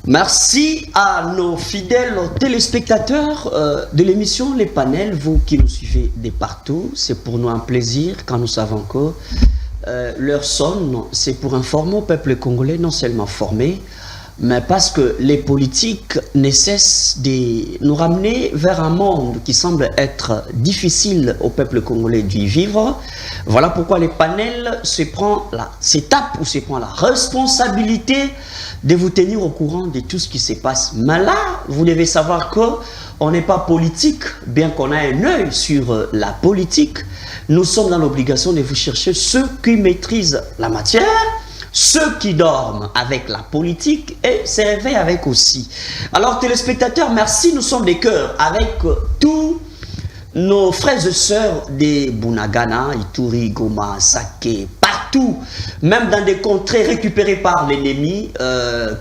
Merci à nos fidèles téléspectateurs de l'émission Les Panels, vous qui nous suivez de partout. C'est pour nous un plaisir quand nous savons que leur sonne, c'est pour informer au peuple congolais, non seulement formé, mais parce que les politiques ne cessent de nous ramener vers un monde qui semble être difficile au peuple congolais d'y vivre. Voilà pourquoi les panels se prend la responsabilité de vous tenir au courant de tout ce qui se passe. Mais là, vous devez savoir qu'on n'est pas politique, bien qu'on ait un œil sur la politique. Nous sommes dans l'obligation de vous chercher ceux qui maîtrisent la matière, ceux qui dorment avec la politique et se réveillent avec aussi. Alors, téléspectateurs, merci. Nous sommes des cœurs avec tous nos frères et sœurs de Bunagana, Ituri, Goma, Sake, partout, même dans des contrées récupérées par l'ennemi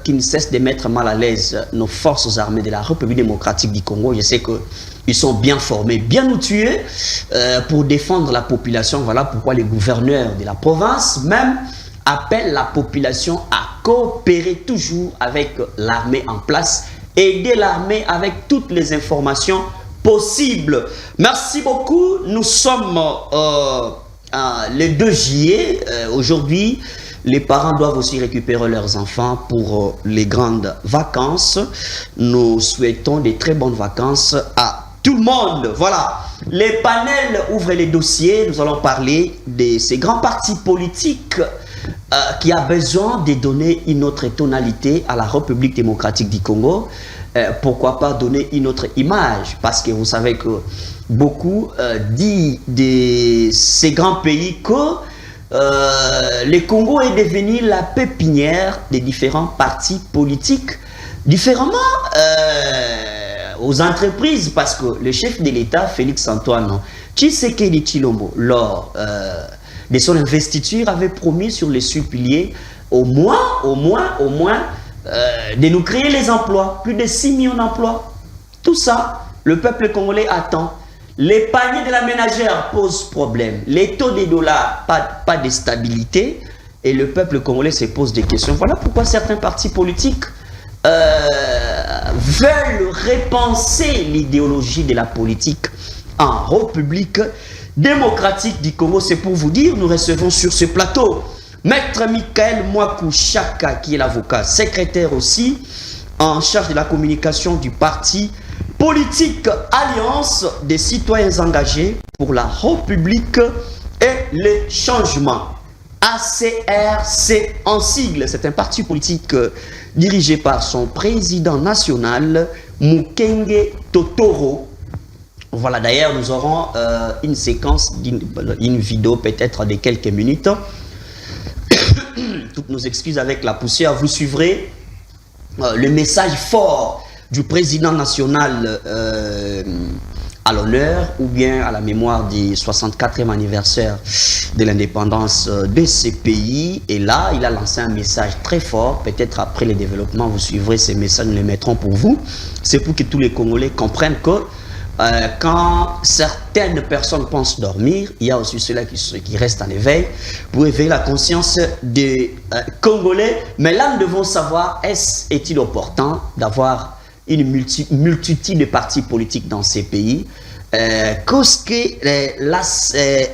qui ne cessent de mettre mal à l'aise nos forces armées de la République démocratique du Congo. Je sais qu'ils sont bien formés, bien outillés pour défendre la population. Voilà pourquoi les gouverneurs de la province même appelle la population à coopérer toujours avec l'armée en place, aider l'armée avec toutes les informations possibles. Merci beaucoup. Nous sommes le 2 juillet. Aujourd'hui, les parents doivent aussi récupérer leurs enfants pour les grandes vacances. Nous souhaitons des très bonnes vacances à tout le monde. Voilà. Les panels ouvrent les dossiers. Nous allons parler de ces grands partis politiques qui a besoin de donner une autre tonalité à la République démocratique du Congo. Pourquoi pas donner une autre image? Parce que vous savez que beaucoup disent de ces grands pays que le Congo est devenu la pépinière des différents partis politiques, différemment aux entreprises, parce que le chef de l'État, Félix Antoine Tshisekedi Tshilombo, lors de son investiture, avait promis sur les suppiliers au moins, de nous créer les emplois, plus de 6 millions d'emplois. Tout ça, le peuple congolais attend. Les paniers de la ménagère posent problème. Les taux des dollars, pas de stabilité. Et le peuple congolais se pose des questions. Voilà pourquoi certains partis politiques veulent repenser l'idéologie de la politique en République démocratique du Congo. C'est pour vous dire, nous recevons sur ce plateau Maître Michael Mwakou Chaka, qui est l'avocat, secrétaire aussi, en charge de la communication du parti politique Alliance des citoyens engagés pour la République et le changement. ACRC en sigle, c'est un parti politique dirigé par son président national, Mukenge Totoro. Voilà, d'ailleurs, nous aurons une séquence, une vidéo peut-être de quelques minutes. Toutes nos excuses avec la poussière. Vous suivrez le message fort du président national à l'honneur ou bien à la mémoire du 64e anniversaire de l'indépendance de ces pays. Et là, il a lancé un message très fort. Peut-être après les développements, vous suivrez ces messages, nous les mettrons pour vous. C'est pour que tous les Congolais comprennent que quand certaines personnes pensent dormir, il y a aussi ceux-là qui restent en éveil pour éveiller la conscience des Congolais. Mais là, nous devons savoir, est-il opportun d'avoir une multitude de partis politiques dans ces pays? Qu'est-ce que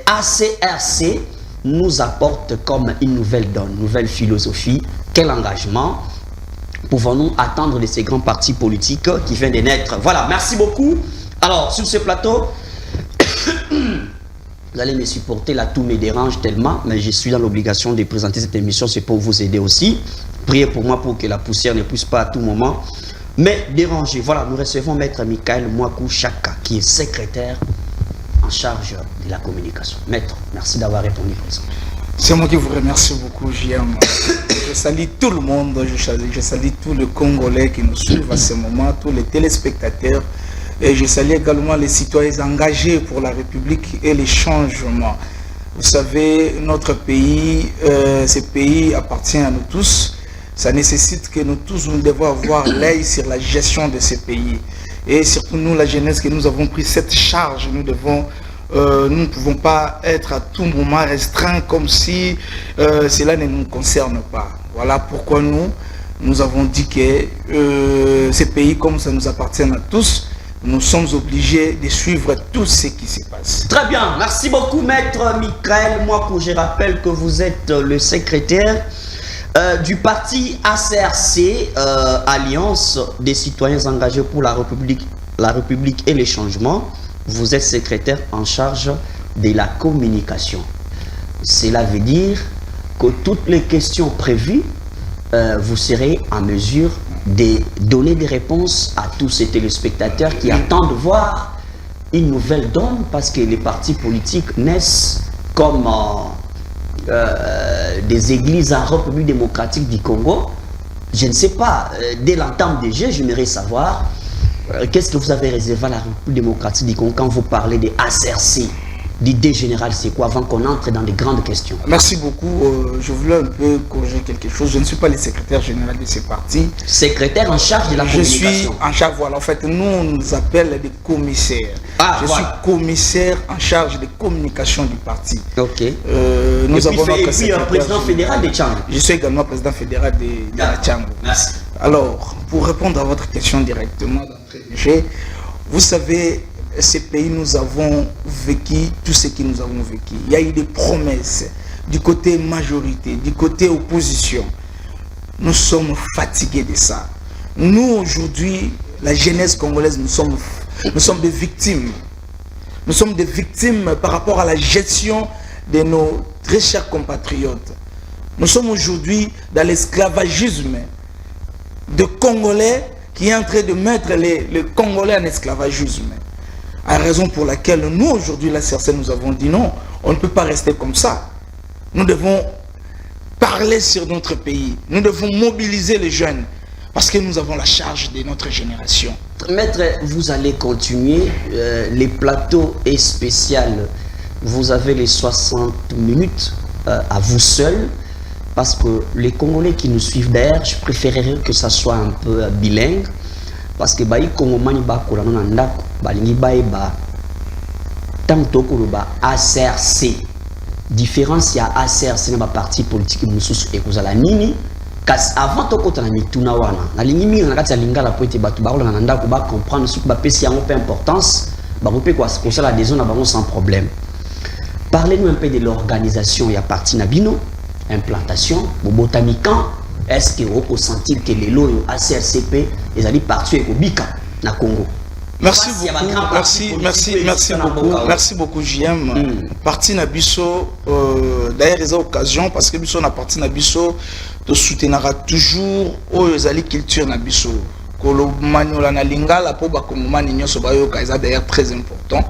l'ACRC nous apporte comme une nouvelle donne, une nouvelle philosophie? Quel engagement pouvons-nous attendre de ces grands partis politiques qui viennent de naître? Voilà, merci beaucoup. Alors, sur ce plateau, vous allez me supporter, là tout me dérange tellement, mais je suis dans l'obligation de présenter cette émission, c'est pour vous aider aussi. Priez pour moi pour que la poussière ne puisse pas à tout moment mais déranger. Voilà, nous recevons Maître Michael Mwakou Chaka, qui est secrétaire en charge de la communication. Maître, merci d'avoir répondu présent. C'est moi qui vous remercie beaucoup, JM. Je salue tout le monde, je salue tous les Congolais qui nous suivent à ce moment, tous les téléspectateurs. Et je salue également les citoyens engagés pour la République et les changements. Vous savez, notre pays, ce pays appartient à nous tous. Ça nécessite que nous tous, nous devons avoir l'œil sur la gestion de ce pays. Et surtout nous, la jeunesse, que nous avons pris cette charge, nous ne pouvons pas être à tout moment restreints comme si cela ne nous concerne pas. Voilà pourquoi nous, nous avons dit que ces pays, comme ça nous appartient à tous, nous sommes obligés de suivre tout ce qui se passe. Très bien, merci beaucoup Maître Michael Mwakou. Je rappelle que vous êtes le secrétaire du parti ACRC, Alliance des citoyens engagés pour la République et les changements. Vous êtes secrétaire en charge de la communication. Cela veut dire que toutes les questions prévues, vous serez en mesure de donner des réponses à tous ces téléspectateurs qui attendent de voir une nouvelle donne, parce que les partis politiques naissent comme des églises en République démocratique du Congo. Je ne sais pas, dès l'entame des jeux, j'aimerais savoir qu'est-ce que vous avez réservé à la République démocratique du Congo quand vous parlez des ACRC. L'idée générale, c'est quoi, avant qu'on entre dans des grandes questions? Merci beaucoup. Je voulais un peu corriger quelque chose. Je ne suis pas le secrétaire général de ces partis. Secrétaire en charge de la communication. Je suis en charge, voilà. En fait, nous, on nous appelle des commissaires. Ah, je suis commissaire en charge de communication du parti. Ok. Nous avons un président fédéral de Tchango. Je suis également président fédéral de la Tchango. Merci. Alors, pour répondre à votre question directement d'entrée de jeu, vous savez, ces pays, nous avons vécu tout ce que nous avons vécu. Il y a eu des promesses du côté majorité, du côté opposition. Nous sommes fatigués de ça. Nous, aujourd'hui, la jeunesse congolaise, nous sommes des victimes. Nous sommes des victimes par rapport à la gestion de nos très chers compatriotes. Nous sommes aujourd'hui dans l'esclavagisme de Congolais qui est en train de mettre les Congolais en esclavagisme. À raison pour laquelle nous, aujourd'hui, la CRC, nous avons dit non, on ne peut pas rester comme ça. Nous devons parler sur notre pays. Nous devons mobiliser les jeunes parce que nous avons la charge de notre génération. Maître, vous allez continuer. Les plateaux est spécial. Vous avez les 60 minutes à vous seul, parce que les Congolais qui nous suivent d'ailleurs, je préférerais que ça soit un peu bilingue. Parce que les Congolais ACRC. Différence, il y a ACRC dans la partie politique et vous avez nini. Avant de comprendre ce que a peu importance, sans problème. Parlez-nous un peu de l'organisation. Il y a parti Nabino, implantation, botanican. Est-ce que vous sentez que les lois ACRCP ils allaient partir au Bika, na Congo? Merci beaucoup. Merci beaucoup, JM. Parti Nabiso, d'ailleurs, il y a occasion parce que Biso na parti Nabiso de soutenir toujours aux alliés culture Nabiso. Kolo maniola na lingala po ba kongomani nyoso ba yo kaisa d'ailleurs très important.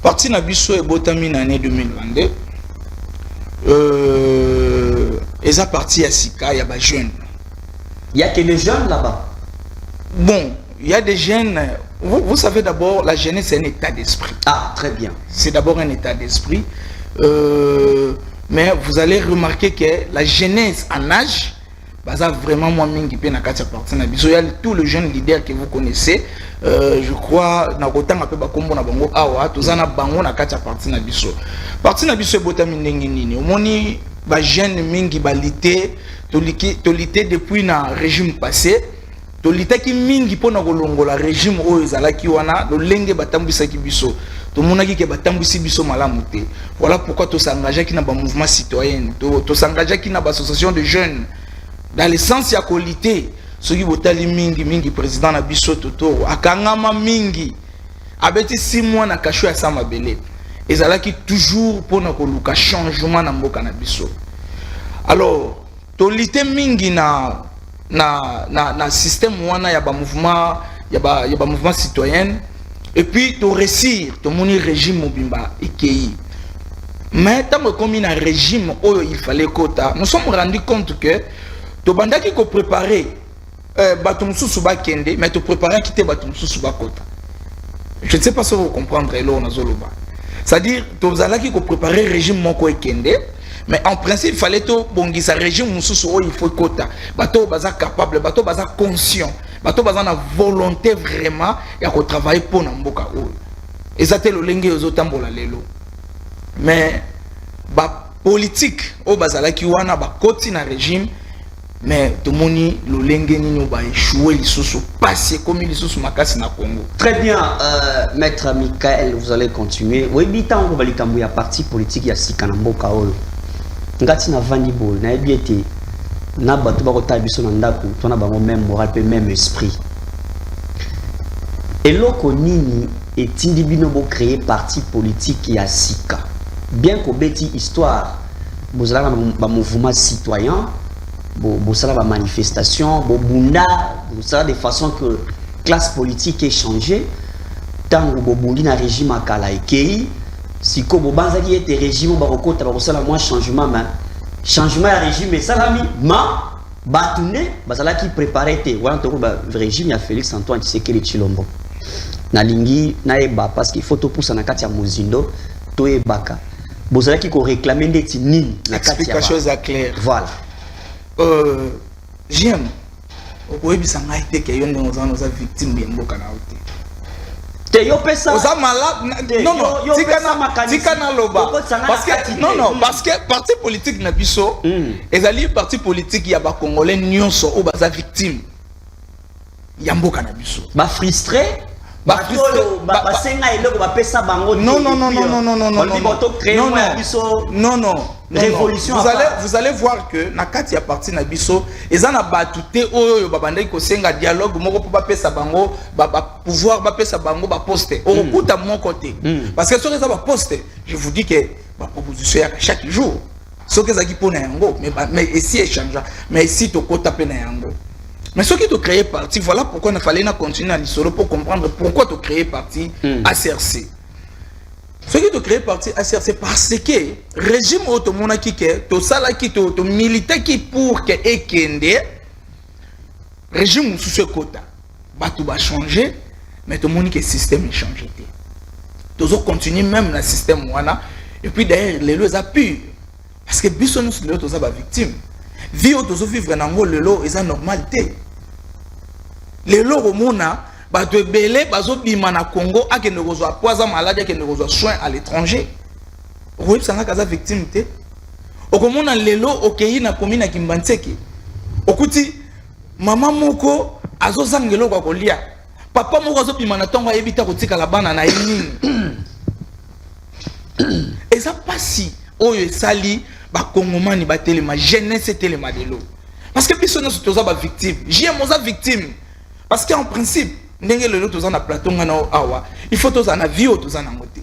Parti Nabiso est botami en année 2022. Et ça parti à Sika, il y a des jeunes. Il y a que des jeunes là-bas. Bon, il y a des jeunes. Vous savez d'abord, la jeunesse c'est un état d'esprit. Ah, très bien. C'est d'abord un état d'esprit. Mais vous allez remarquer que la jeunesse en âge, ça vraiment moi mingi pe na kati parti na biso. Il y a tous les jeunes leaders que vous connaissez. Je crois na kotanga pe ba kombo na bango awa tozana bango na kati parti na biso. Parti na biso botami ndenge nini. Omoni ba jeune mingi ba lité tolité depuis na régime passé. Tolité ki mingi pona kolongola régime oyo ezalaki wana lolenge batambwisaki biso. Tomonaki ke batambwisi biso malamu te. Voilà pourquoi to s'engager ki na ba mouvement citoyen, to s'engager ki na ba association de jeunes. Dans le sens ya qualité, ceux qui botali mingi président na biso Totoro akangama mingi abeti 6 mois na kasho ya sama belé. Ezalaki toujours pona koluka changement na mboka na biso. Alors, tolité mingi na système wana ya ba mouvement mouvement citoyen et puis to réussir to moni régime mobimba ekei. Mais tant que comme un régime où il fallait quota, nous sommes rendus compte que to bandaki ko préparer batum susuba kende mais to préparer quitter batum susuba quota. Je ne sais pas si vous comprendrez là on zoloba. C'est-à-dire to zalaki ko préparer régime moko ekende. Mais en principe, il fallait que bongisa régime mususu il faut quota. Bato baza capable, bato baza conscient, bato baza na volonté vraiment ya ko travailler pour na mboka oyo. Ezate lo lenge ozotambola lelo. Mais ba politique o bazala ki wana ba koti na régime mais tout le monde le lengeni va échouer les sous passer comme les sous makasi na Congo. Très bien, maître Michael, vous allez continuer. Oui, bitan on va likambu ya parti politique ya sikanambo kaolo. Ngati na vandi bol na ebiete na batu ba kota biso na ndaku tona bango même moral pe même esprit. Et loko nini etindi bino bo créer parti politique ya sika. Bien qu'au beti histoire, vous avez un mouvement citoyen. Vous savez la manifestation, vous savez de façon que classe politique est changée. Tant que vous avez un régime à Kalaïkei, si vous avez un régime, vous avez un changement. Changement de régime, et ça l'a mis, Batoune, ça qui préparait le régime, il y a Félix Antoine Tshisekedi Tshilombo. Nalingi, naeba, parce qu'il faut tout pousser dans la Mozindo, tout est baka. Vous avez qui réclamer des nini. L'explication est claire. Voilà. J'aime. Au début, ça m'a été que nous avons victimes de Mboka na ote. Te yo pesa. Oza malade. Non non. Tikana loba. Parce que non non parce que parti politique na biso, ezali parti politique ya ba Congolais nyonso o baza victime. Ya Mboka na biso. Ba frustré. Ba senga eloko ba pesa bango. Non non non non non non non non non non. Révolution. Vous allez voir que na kati ya parti na biso ezana batute oyo babandaki ko senga dialogue moko po ba pesa bango ba pouvoir ba pesa bango ba poster. Au kuta mon côté. Parce que sur les ba poster, je vous dis que ba proposition ya chaque jour. Ce que ça qui pona yango mais ici échange mais ici to kota pena yango. Mais ce qui te créé parti, voilà pourquoi il fallait continuer à l'histoire pour comprendre pourquoi tu créé parti ACRC. Ce qui te créé parti ACRC parce que le régime autonome qui est, tout ça là qui te militaire qui pour que ekende régime sous ce quota, bah tout va changer, mais tout le monde que le système est changé. Tout ça continue même le système wana et puis derrière les lois appuient parce que biso nous les autres sont victimes. Vivre tous vivre dans le lot est normalité. Les lots au monde ba de belé bazo bima na Congo a que ne reçoit poison malade que ne reçoit soin à l'étranger. Oui, ça n'a qu'à victime té. Au comment dans les lots au pays na commune na Kimbantseki. Okuti maman moko azo zangelo kwa kolia. Papa moko azo bima na tongo ebita kotika la bana na yini. Et ça passe oyo sali ba kongomani ba telema jeunesse telema de l'eau parce que biso nous sommes ba victime j'ai moza victime parce qu'en principe ndenge le lot na plateau ngana awa il faut tous na vie tous na ngote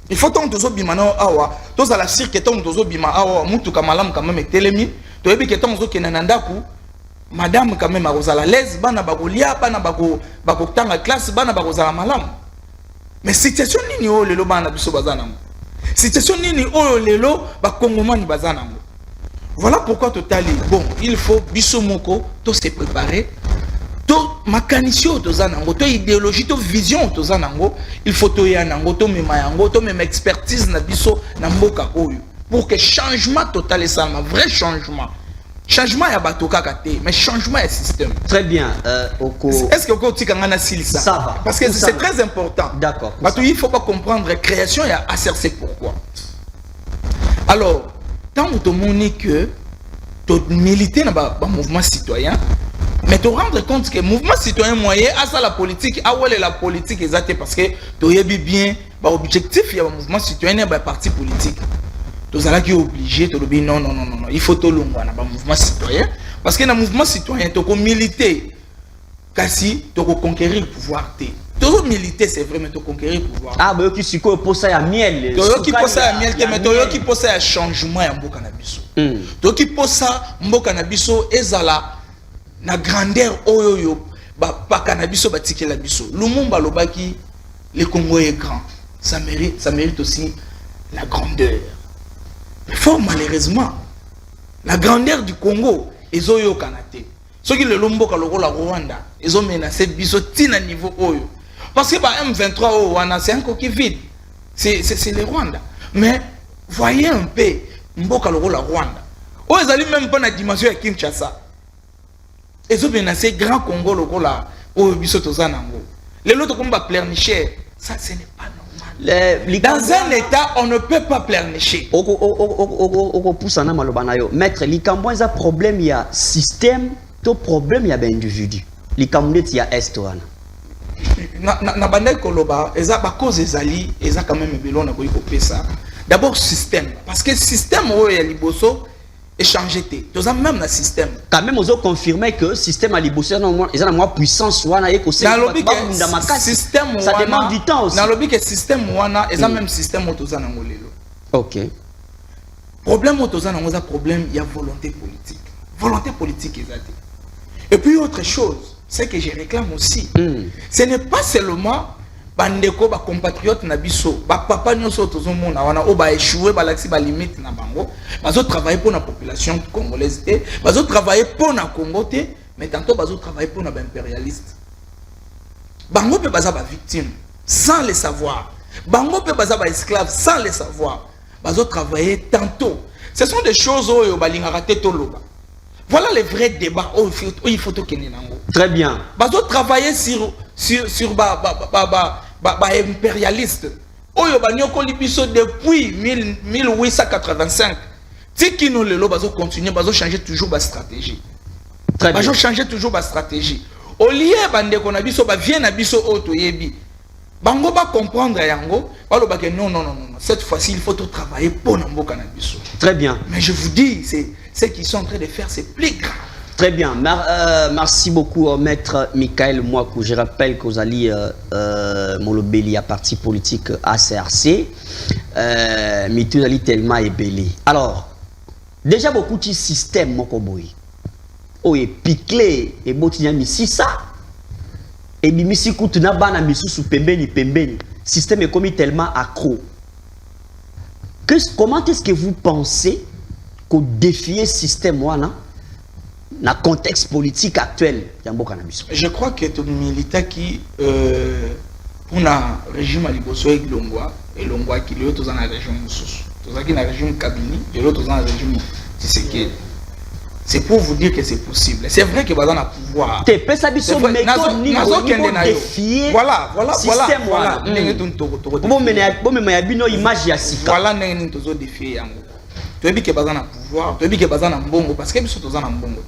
il faut tant tous bima na awa tous la cirque tant tous bima awa mutu kamalam quand même telemi to yebi que tant tous kenana ndaku madame quand même akozala l'aise bana bakolia bana bako tanga classe bana bakozala malam mais situation nini o lelo bana biso bazana situation nini oyo lelo ba kongomani bazanango. Voilà pourquoi totali bon il faut biso moko to se préparer to makanisio to zanango to idéologie to vision to zanango il faut to yanango to mema yango to mema expertise na biso na mboka oyo pour que changement total et ça un vrai changement ya bato kaka te mais changement ya système. Très bien est-ce que vous tikanga silisa ça va parce que c'est très important. D'accord. Parce qu'il faut pas comprendre la création ya ACRC pourquoi. Alors tant que tout le monde que tu militer dans le mouvement citoyen mais tu rendre compte que le mouvement citoyen moyen à ça la politique à où est la politique exacte parce que tu as bien l'objectif il y a un mouvement citoyen et un parti politique. Tu as qui obligé de dire non il faut tout le monde dans le mouvement citoyen parce que dans le mouvement citoyen tu peux militer kasi tu peux conquérir le pouvoir tout militer c'est vrai mais tu conquérir le pouvoir ah mais qui siko pour ça ya miel to qui pour ça ya miel mais to qui pour ça ya changement ya mboka na biso to qui pour ça mboka na biso ezala na grandeur oyo ba na biso batikela biso Lumumba lobaki le Congo est grand ça mérite aussi la grandeur. Mais fort malheureusement, la grandeur du Congo est au Canada. Ceux qui le Lomboka le Rwanda, ils ont menacé bisotina niveau oyo. Parce que M23 au Rwanda, c'est un coquille vide. C'est le Rwanda. Mais voyez un peu Mboka le Rwanda. Oh, ils allaient même pas dans la dimension de Kinshasa. Ils ont menacé grand Congo le Rwanda au Bisotozanango. Les autres combat pleurnicher, ça ce n'est pas normal. Dans un état, on ne peut pas pleurnicher. Maître, likambo eza problème il y a système, to problème il y a individu. Likambo il y a estoana. Na bandai koloba, eza ba cause ezali, eza quand même belon na boyi ko pesa. D'abord système, parce que système o ya liboso échanger té. Tous même na système. Quand même ozo confirmer que système à liboso eza na moins puissance wana eko se système ça demande du temps aussi. Na lobi que système wana eza même système o toza na ngolelo. OK. Problème o toza na ngoza problème il y a volonté politique. Volonté politique ezate. Et puis autre chose, c'est que je réclame aussi. Ce n'est pas seulement bandeko ba compatriotes na biso, ba papa nyoso tozomona wana o ba échouer ba laxi ba limite na bango, bazo travailler pour la population congolaise et bazo travailler pour na Congo te, mais tantôt bazo travailler pour na ba impérialiste. Bango pe baza ba victime sans le savoir. Bango pe baza ba esclave sans le savoir. Bazo travailler tantôt. Ce sont des choses oyo balingaka te toloba. Voilà les vrais débats où il faut tout kenir nango. Très bien. Bazo travailler sur impérialiste. Oyo banyoko libiso depuis 1885. Tiki nous le bazo continuer, bazo changer toujours ba stratégie. Très bien. Bazo changer toujours ba stratégie. Au lieu bande ko na biso ba vient na biso auto yebi. Bango ba comprendre yango, balo ba que non. Cette fois-ci il faut tout travailler pour na mboka na biso. Très bien. Mais je vous dis, c'est ce qu'ils sont en train de faire, c'est plus grave. Très bien. Merci beaucoup, Maître Michael Mouakou. Je rappelle que vous allez Molobeli à parti politique ACRC. Mais tout allez tellement ébélé. Alors, déjà beaucoup de systèmes, Mokoboy. Oh, et piqué, et botinia misi ça. Et misi koutuna bana misu sous pembeni. Système est comme tellement accro. Comment est-ce que vous pensez qu'au défier le système, dans le contexte politique actuel, je crois que tout militaire qui, pour le régime Aliboso et Longwa qui est dans la région Moussous, dans la région Kabini, et l'autre dans la région Tshisekedi. C'est pour vous dire que c'est possible. C'est vrai que vous avez un pouvoir. Voilà. Tu as dit que vous avez un pouvoir, tu as dit que vous avez un bongo, parce que vous avez un bongo.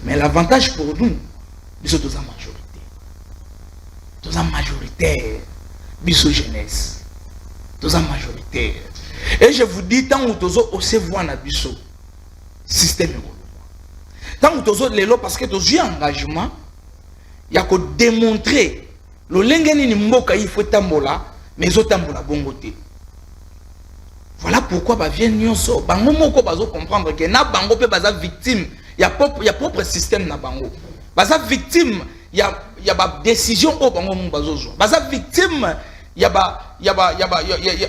Mais l'avantage pour nous, c'est que vous avez une majorité. Vous avez une majorité. Vous avez jeunesse. Vous avez une majorité. Et je vous dis, tant que vous avez aussi voir dans le système. Tant que vous avez parce que vous avez un engagement, il y a que démontrer le lengeni mboka il faut tambola, mais vous tambola bongo. Voilà pourquoi bah vient nyonso bango moko bazo comprendre que na bango pe baza victime il y a propre système na bango baza victime il y a ba décision au bango mon bazo baza victime il y a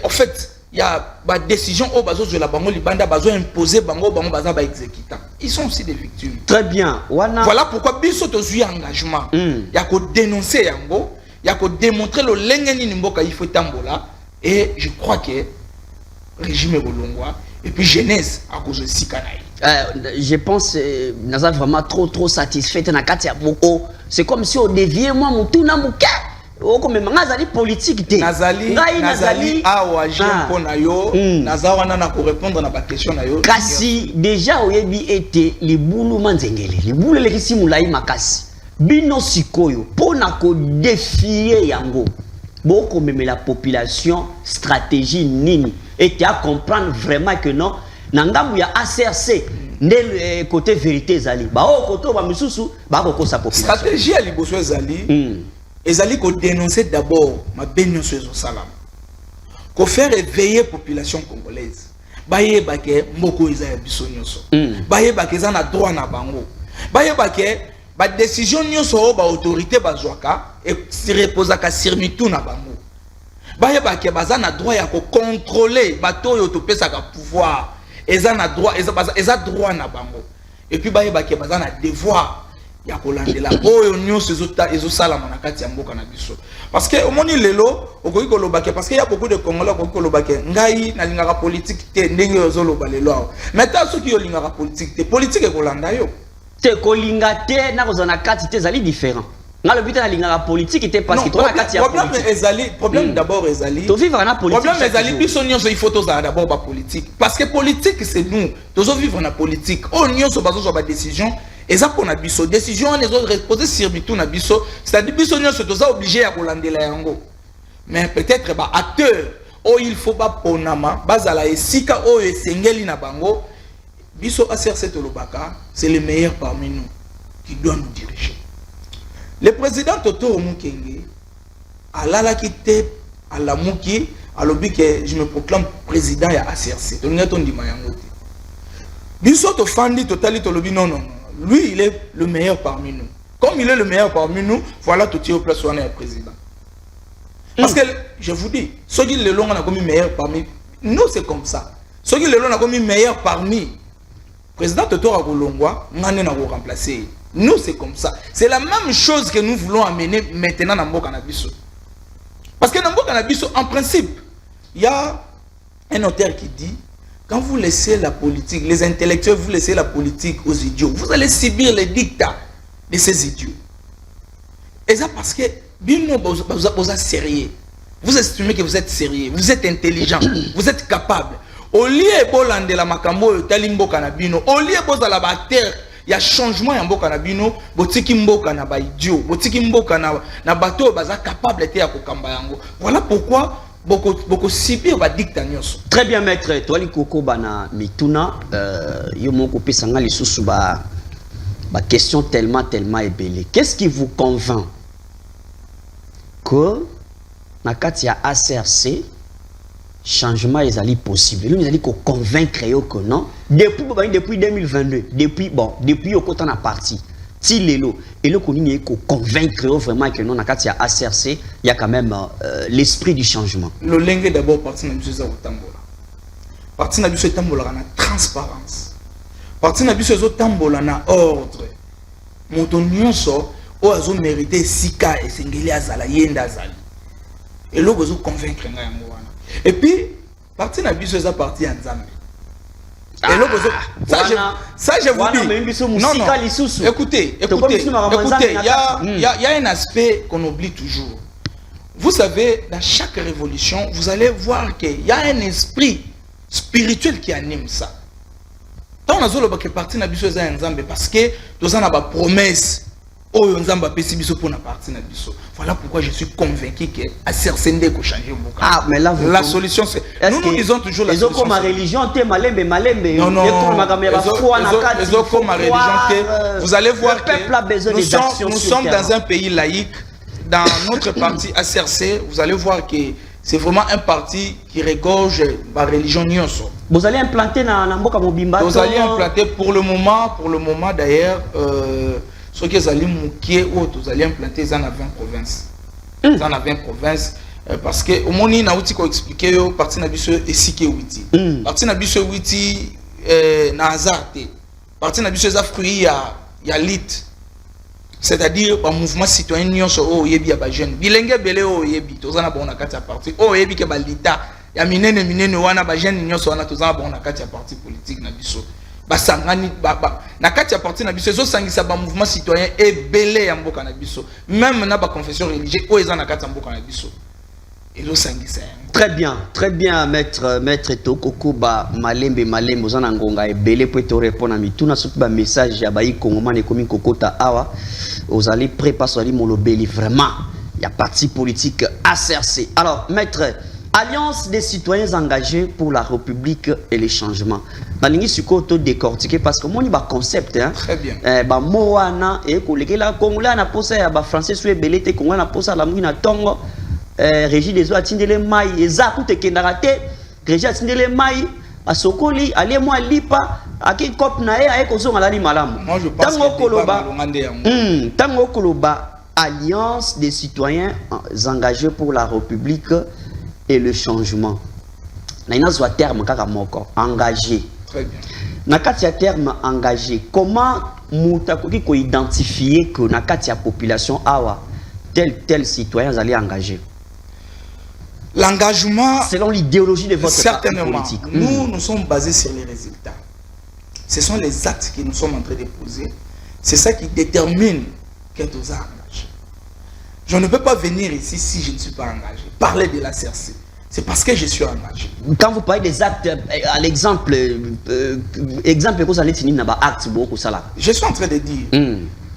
en fait il y a ba décision au bazo la bango libanda bazo imposer bango baza ba exécutant ils sont aussi des victimes. Très bien. Voilà pourquoi biso to zui engagement il y a que dénoncer yango il y a que démontrer le lengeni mboka il faut tambola et je crois que régime Bolongwa et puis jeunesse à cause de Sikanaï. Je pense que nous sommes vraiment trop satisfaits. C'est comme si on déviait moi mon tout na muka. Comme nazali politique te. Nazali awa jempo na yo nazawana na ko répondre na ba question na yo. Kasi déjà oyebi été les boulou manzengele. Les boulou les kisi mulai makasi. Bino sikoyo pona ko défier yango. Beaucoup même la population stratégie nini et tu as comprendre vraiment que non nangamu ya ACRC ne côté vérité zali ba o côté ba misusu ba ko sa population stratégie à liboso zali ezali ko dénoncer d'abord ma benyo sur salam ko faire éveiller population congolaise ba yeba ke mboko eza ya biso nyonso ba yeba ke za na droit na bango ba yeba ke ba décision nyonso ba autorité ba zwaka et se reposa ka sirmitu na bango ba yeba ke baza na droit ya ko contrôler bato yo to pesa ka pouvoir eza na droit eza droit na bango et puis ba yeba ke baza na devoir ya ko landela oyo nyonso ezo sala na kati ya mboka na biso parce que omoni lelo okoki ko lobake parce que y a beaucoup de Congolais okoki ko lobake ngai na lingaka politique te ndenge yo loba lelo mais ta soki yo lingaka politique te politique ko landa yo te ko linga te na kozana kati te zali différent. Dans le but de la politique était parce que problème d'abord Ezali. Problème Ezali, il faut d'abord la politique. Parce que politique, c'est nous. Nous devons vivre dans la politique. Oh, nous avons des décisions. Et ça, pour la décision, les autres reposer sur bitou na biso. C'est-à-dire que nous sommes obligés à Rolande la yango. Mais peut-être, acteur, oh, il faut pas ponama, bazala et sika, oh, et sengeli na bango. Biso ACRC Tolobaka, c'est le meilleur parmi nous qui doit nous diriger. Le président Toto Mukenge, à la quitté, à la Muki, à l'objet que je me proclame président de ACRC. Biso Fandi Totali Tolobi, non, non. Lui, il est le meilleur parmi nous. Comme il est le meilleur parmi nous, voilà tout est au place où on est président. Parce que, je vous dis, ceux qui le long on a commis meilleur parmi nous, c'est comme ça. Ceux qui le long on a commis meilleur parmi président Toto Ragolongwa, on a remplacé. Nous, c'est comme ça. C'est la même chose que nous voulons amener maintenant dans Mboka Nabiso. Parce que dans Mboka Nabiso, en principe, il y a un auteur qui dit, quand vous laissez la politique, les intellectuels, vous laissez la politique aux idiots, vous allez subir les dictats de ces idiots. Et ça parce que, vous êtes sérieux. Vous estimez que vous êtes sérieux, vous êtes intelligent, vous êtes capable. Au lieu de la makambo, Mboka Nabino, au lieu de la bataille, il y a changement en Mboka Nabino, botiki Mboka na ba idiot, botiki Mboka na bato baza capable de ya kokamba yango. Voilà pourquoi beaucoup subir ba dictature. Très bien maître, toi li koko bana mituna yo moko pesanga lisusu ba question tellement ébélée. Qu'est-ce qui vous convainc que na kati ya ACRC changement est possible? Nous allons convaincre que non. Depuis 2022, depuis au côté de la partie, Tilelo, et le connu convaincre vraiment que non, quand il y a ACRC, il y a quand même l'esprit du changement. Le lingue d'abord parti na biso au tambola. Parti na biso tambola na transparence. Parti na biso tambola na ordre. Moto nyonso o azo mériter sika et sengeli azala yenda azali. Et le gozo convaincre nga yango wana. Et puis, parti na biso eza parti en Zambie. Et là, ça je vous dis. Non, écoutez, il y a un aspect qu'on oublie toujours. Vous savez, dans chaque révolution, vous allez voir qu'il y a un esprit spirituel qui anime ça. Tant on a zolo que parti na biso eza en Zambie parce que nous avons une promesse. Voilà pourquoi je suis convaincu que ACRC peut changer beaucoup. Ah, mais là, la solution c'est. Nous disons toujours la solution. Ma religion, non, non. Vous allez voir que nous sommes dans un pays laïque. Dans notre parti ACRC, vous allez voir que c'est vraiment un parti qui regorge la religion nyonso. Vous allez implanter dans Mboka Mobimba. Vous allez implanter pour le moment d'ailleurs. Ce qui est allé mouquer ou vous allez implanter dans 20 provinces. Dans 20 provinces. Parce que au moment où on a expliqué, parti nabiso et sike witi. Parti nabiso witi na azarte. Parti nabiso za fruit ya lit. C'est-à-dire un mouvement citoyen nyonso o yebi ya ba jeune. Bilenge belé o yebi tozana ba na kati ya parti. O yebi ke ba lita ya minene wana ba jeune nyonso wana tozana ba na kati ya parti politique nabiso. Basangani na kati ya parti na biso ezo sangisa ba mouvement citoyen ebele ya mboka na biso même na ba confession religieuse o eza na kati ya mboka na biso ezo sangisa. Très bien maître Tokoko ba malembe ozana ngonga ebele pour te répondre à mituna surtout ba message ya ba ikongoma ne komi kokota awa ozali préparer ali molobeli vraiment il y a parti politique ACRC. Alors maître, Alliance des citoyens engagés pour la République et les changements. Dans l'Ingi décortiqué parce que moi, il y a un concept. Très bien. Moana et collègues là, Congolais na posé à français sur belete, Congolais na posé à la mouina tongo, régie des eaux à tindele maï, et za koute kendarate, régie à tindele maï, à Sokoli, allez moi lipa, à qui cop nae, à ekozo malali malam. Moi je pense que Tango Koloba, Alliance des citoyens engagés pour la République et le changement. Na ina zwa terme kaka moko engagé. Très bien. Na kati ya terme engagé, comment mutakoki ko identifier que na kati ya population awa tel citoyen allait engager? L'engagement selon l'idéologie de votre parti politique. Nous sommes basés sur les résultats. Ce sont les actes que nous sommes en train de poser. C'est ça qui détermine que nous engagés. Je ne peux pas venir ici si je ne suis pas engagé. Parler de la CRC, c'est parce que je suis engagé. Quand vous parlez des actes, à l'exemple, exemple que vous allez tenir dans acte beaucoup ça là. Je suis en train de dire,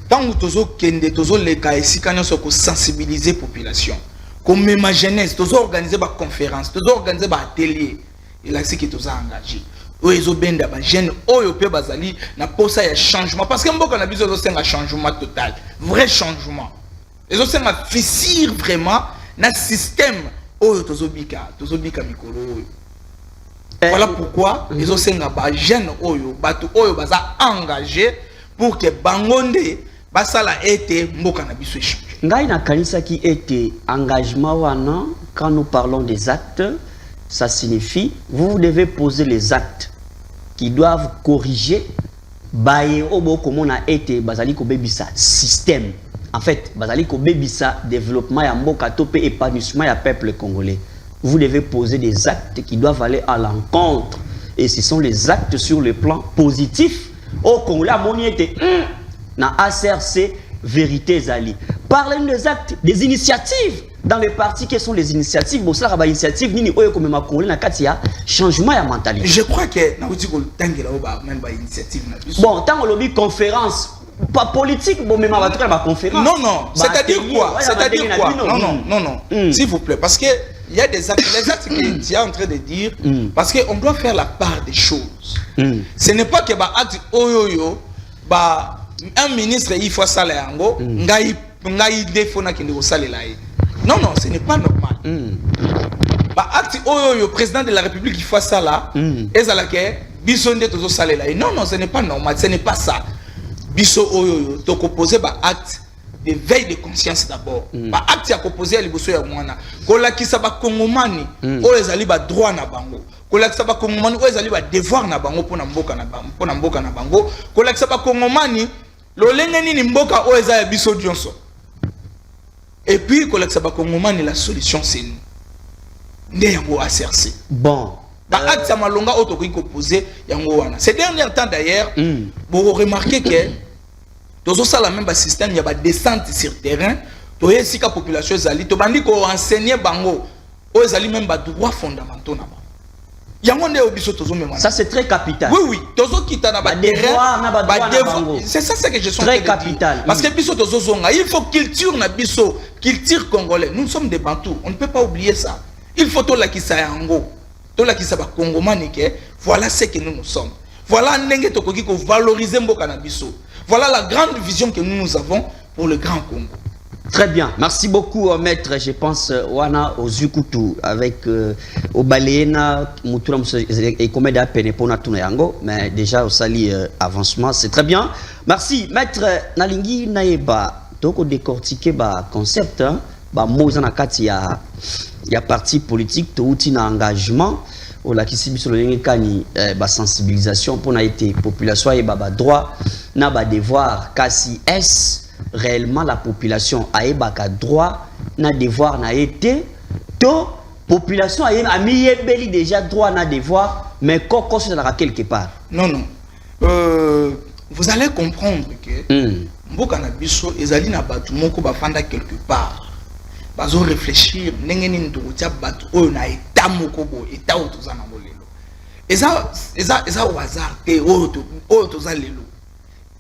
tant que vous sensibiliser la population, comme ma jeunesse, vous organisez des conférences, vous organisez des ateliers, et là c'est que vous engagé. Ils ont bien des jeunes, ils ont bazali, na posa ya changement parce que mboka na biso c'est un changement total, vrai changement. Ils ont un fissure vraiment na système oyo tozobika mikolo. Voilà pourquoi ils ont un jeune oyo batu oyo baza engagé pour que bangonde basala ete mboka na biso change. Ngai na kanisa ki ete engagement wana quand nous parlons des actes, ça signifie vous devez poser les actes qui doivent corriger baye obo comme on a été bazali ko bebisa système. En fait, bazali ko bebisa développement ya mboka topé épanouissement ya peuple congolais. Vous devez poser des actes qui doivent aller à l'encontre et ce sont les actes sur le plan positif. Au Congolais moni était na ACRC vérité zali. Parlez des actes, des initiatives dans les partis. Quelles sont les initiatives? Bon, ça va initiative nini oyo comme ma Congolais na katia changement ya mentalité. Je crois que na uti ko tangela ba même ba initiative na biso. Bon, tant on lobby conférence pas politique, bon mais ma va tout ma conférence. Non non, c'est-à-dire quoi? C'est-à-dire quoi? Non. S'il vous plaît, parce que il y a des actes, les actes que tu es en train de dire, parce qu'on doit faire la part des choses. Ce n'est pas que bah acte oyoyo bah un ministre il faut ça là yango ngai défaut na kindi ko salela. Non, ce n'est pas normal. Bah, acte oyo président de la République il fait ça là. Et ça là que biso nde tozo salela. Non, ce n'est pas normal. Ce n'est pas ça. Biso oyo to proposer bah acte de veille de conscience d'abord. Bah acte ya proposer à liboso ya mwana. Kola kisa ba kongomani oyo ezali ba droit na bango. Kola kisa ba kongomani oyo ezali ba devoir na bango pona mboka na bango. Pona mboka na bango. Kola kisa ba kongomani lolenge nini mboka oyo ezali ya biso dionso. Et puis, quand la solution, c'est nous. Nous avons ACRC. Bon. Ces derniers temps d'ailleurs, vous remarquez que dans ce même système, il y a des descentes sur le terrain. Il y a des populations qui ont enseigné bango, ils ont même des droits fondamentaux. Ça c'est très capital. Oui. C'est ça que je suis très capital. Parce que il faut culture na biso, culture congolais. Nous sommes des bantous. On ne peut pas oublier ça. Il faut tout la qui sa yango, tout la qui sa ba congomani que voilà ce que nous sommes. Voilà ndenge tokoki ko valoriser mboka na biso. Voilà la grande vision que nous avons pour le Grand Congo. Très bien, merci beaucoup maître. Je pense wana ozukutu avec Obaléna Moutoura et Coméda Penepona Tunayango, mais déjà au sali avancement, c'est très bien. Merci maître Nalingi Naeba. Donc on décortiquer ba concept ba mozana kati ya parti politique to utina engagement au la kisibiso lenge kani ba sensibilisation pour na été population et ba droit na ba devoir kasi est réellement la population a eu droit na devoir na été to population a mis déjà droit na devoir mais quand c'est là quelque part non vous allez comprendre que mboka na biso ezali na batu moko bafanda quelque part bazo réfléchir ndenge nini tokotia batu oyo na état moko bo état oyo toza na bolelo eza au hasard te oyo toza lelo.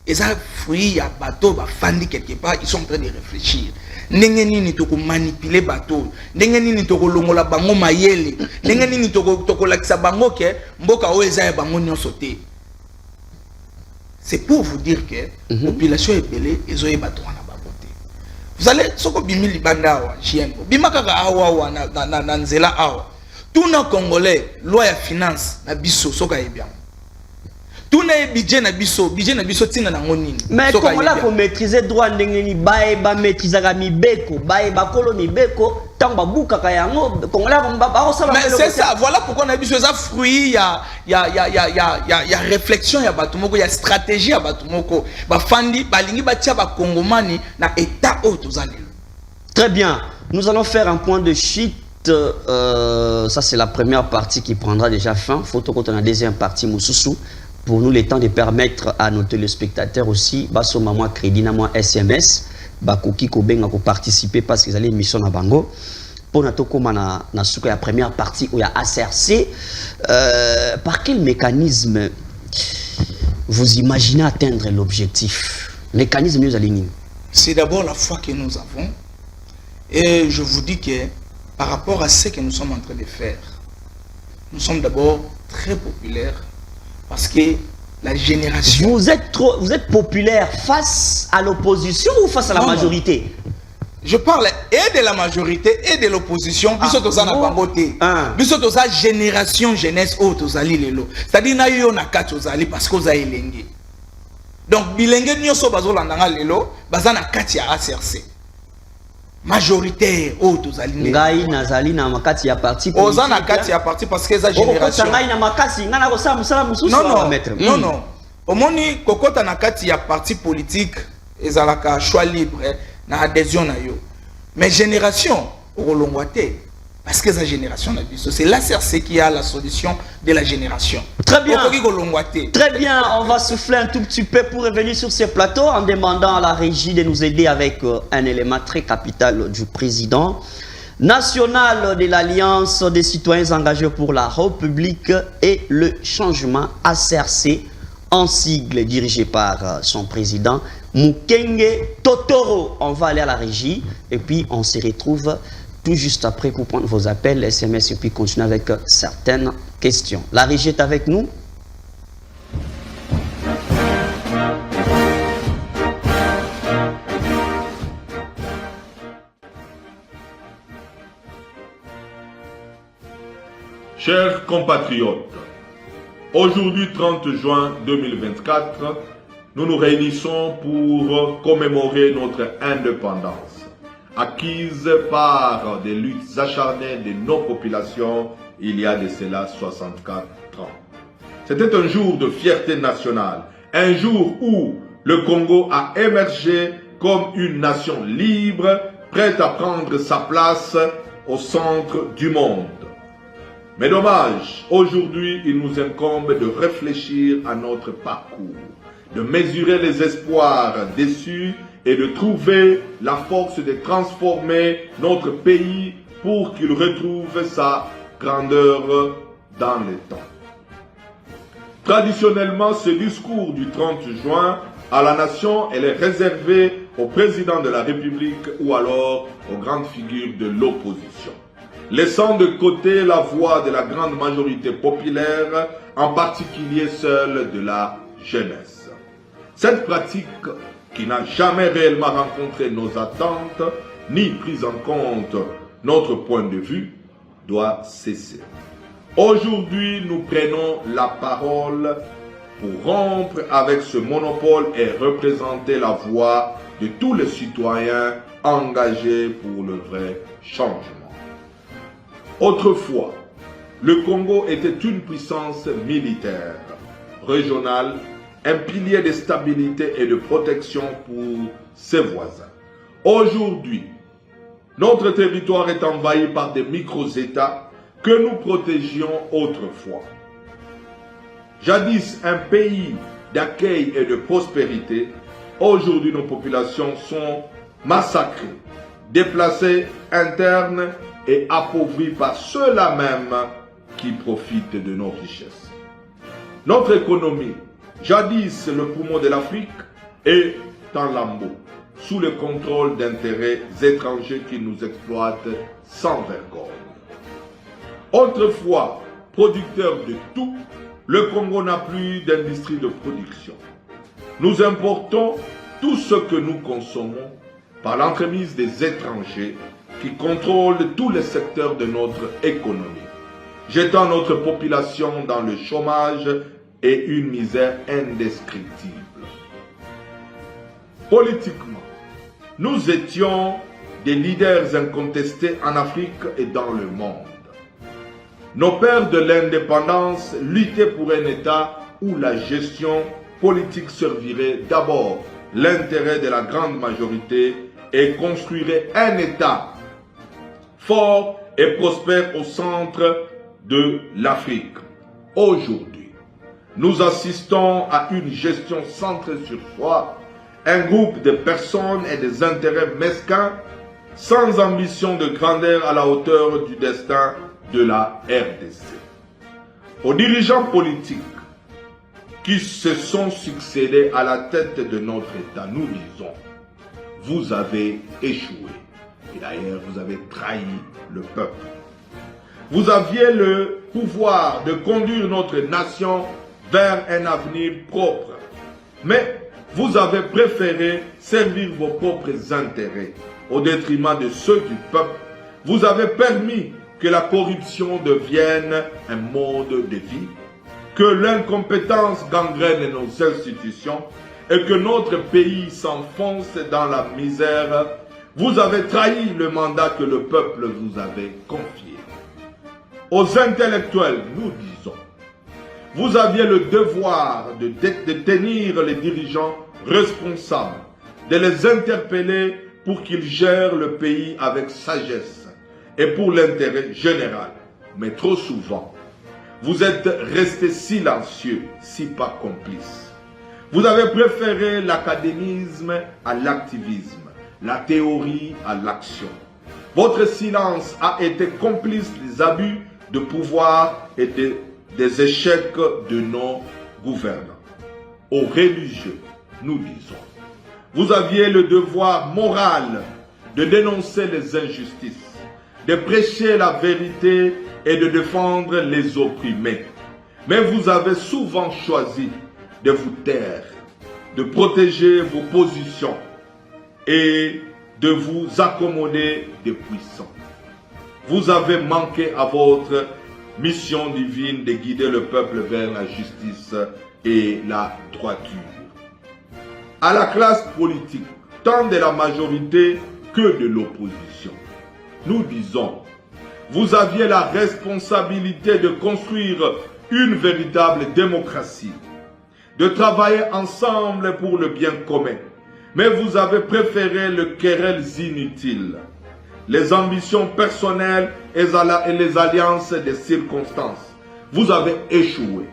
Et ça, fruit à bateau, bah fandi quelque part, ils sont en train de réfléchir. N'engeni ni toko manipuler bateau, n'engeni ni toko longola bango mayele, n'engeni ni toko lakisa bango ke mboka oeza bango nyosote. C'est pour vous dire que population est belée, ils ont eu bateau na babote. Vous allez soko bimi libanda wa chien, bimaka ka awa na nzela awa. Tout nos Congolais, loi ya finance na biso soka bien. Tout n'est budget na biso tina na ngonini. Mais comment là pour maîtriser droit ndengeni bae ba maîtriser ga mibeko, bae ba koloni beko, tant ba buka ka yango, comment là ba ça. Mais c'est ça, voilà pourquoi on a biso ça fruit ya réflexion ya batu moko, ya stratégie ya batu moko. Ba fandi ba lingi ba tia ba kongomani na état o tozalelo. Très bien. Nous allons faire un point de chute. Ça c'est la première partie qui prendra déjà fin. Photo quand on a deuxième partie Moussousou. Pour nous, le temps de permettre à nos téléspectateurs aussi, basso maman crédit na moi SMS, bakoki kobenga ko participer parce qu'ils allaient mission na bango pour natokoma na suka ya première partie ou ya ACRC. Par quel mécanisme vous imaginez atteindre l'objectif? Mécanisme nous alignés. C'est d'abord la foi que nous avons. Et je vous dis que par rapport à ce que nous sommes en train de faire, nous sommes d'abord très populaires parce que la génération... Vous êtes populaire face à l'opposition ou face à la majorité? Je parle et de la majorité et de l'opposition. Biso toza na bango te. Biso toza génération jeunesse o tozali lelo. C'est-à-dire na yo na kati tozali parce que oza elenge. Donc bilenge nyoso bazolandanga lelo baza na kati ya ACRC. Majoritaire o tozali. Ngai nazali na makati ya parti politique. Oza na kati ya parti parce que eza génération. Ngai na makasi ngana ko sa musala mususu na maître. Non non. Omoni kokota na kati ya parti politique ezalaka choix libre. Na adhésion na yo. Mais génération rolongwate parce que sa génération na biso c'est l'ACRC qui a la solution de la génération. Très bien. Très bien, on va souffler un tout petit peu pour revenir sur ces plateaux en demandant à la régie de nous aider avec un élément très capital du président national de l'Alliance des citoyens engagés pour la République et le changement, ACRC, en sigle dirigé par son président Mukenge Totoro. On va aller à la régie et puis on se retrouve tout juste après pour prendre vos appels, SMS et puis continuer avec certaines questions. La régie est avec nous. Chers compatriotes, aujourd'hui 30 juin 2024, nous nous réunissons pour commémorer notre indépendance, acquise par des luttes acharnées de nos populations il y a de cela 64 ans. C'était un jour de fierté nationale, un jour où le Congo a émergé comme une nation libre, prête à prendre sa place au centre du monde. Mais dommage, aujourd'hui il nous incombe de réfléchir à notre parcours, de mesurer les espoirs déçus et de trouver la force de transformer notre pays pour qu'il retrouve sa grandeur dans le temps. Traditionnellement, ce discours du 30 juin à la nation, elle est réservée au président de la République ou alors aux grandes figures de l'opposition, laissant de côté la voix de la grande majorité populaire, en particulier celle de la jeunesse. Cette pratique, qui n'a jamais réellement rencontré nos attentes, ni pris en compte notre point de vue, doit cesser. Aujourd'hui, nous prenons la parole pour rompre avec ce monopole et représenter la voix de tous les citoyens engagés pour le vrai changement. Autrefois, le Congo était une puissance militaire, régionale, un pilier de stabilité et de protection pour ses voisins. Aujourd'hui, notre territoire est envahi par des micro-États que nous protégions autrefois. Jadis un pays d'accueil et de prospérité, aujourd'hui nos populations sont massacrées, déplacées internes et appauvries par ceux-là même qui profitent de nos richesses. Notre économie, jadis le poumon de l'Afrique, est en lambeaux, sous le contrôle d'intérêts étrangers qui nous exploitent sans vergogne. Autrefois, producteur de tout, le Congo n'a plus d'industrie de production. Nous importons tout ce que nous consommons par l'entremise des étrangers qui contrôlent tous les secteurs de notre économie, jetant notre population dans le chômage et une misère indescriptible. Politiquement, nous étions des leaders incontestés en Afrique et dans le monde. Nos pères de l'indépendance luttaient pour un État où la gestion politique servirait d'abord l'intérêt de la grande majorité et construirait un État fort et prospère au centre de l'Afrique. Aujourd'hui, nous assistons à une gestion centrée sur soi, un groupe de personnes et des intérêts mesquins, sans ambition de grandeur à la hauteur du destin de la RDC. Aux dirigeants politiques qui se sont succédés à la tête de notre État, nous disons, vous avez échoué. Et d'ailleurs, vous avez trahi le peuple. Vous aviez le pouvoir de conduire notre nation vers un avenir propre. Mais vous avez préféré servir vos propres intérêts au détriment de ceux du peuple. Vous avez permis que la corruption devienne un mode de vie, que l'incompétence gangrène nos institutions et que notre pays s'enfonce dans la misère. Vous avez trahi le mandat que le peuple vous avait confié. Aux intellectuels, nous disons, vous aviez le devoir de tenir les dirigeants responsables, de les interpeller pour qu'ils gèrent le pays avec sagesse et pour l'intérêt général. Mais trop souvent, vous êtes restés silencieux, si pas complices. Vous avez préféré l'académisme à l'activisme, la théorie à l'action. Votre silence a été complice des abus de pouvoir et des échecs de nos gouvernants. Aux religieux, nous disons, vous aviez le devoir moral de dénoncer les injustices, de prêcher la vérité et de défendre les opprimés. Mais vous avez souvent choisi de vous taire, de protéger vos positions et de vous accommoder des puissants. Vous avez manqué à votre mission divine de guider le peuple vers la justice et la droiture. À la classe politique, tant de la majorité que de l'opposition, nous disons, vous aviez la responsabilité de construire une véritable démocratie, de travailler ensemble pour le bien commun. Mais vous avez préféré les querelles inutiles, les ambitions personnelles et les alliances des circonstances. Vous avez échoué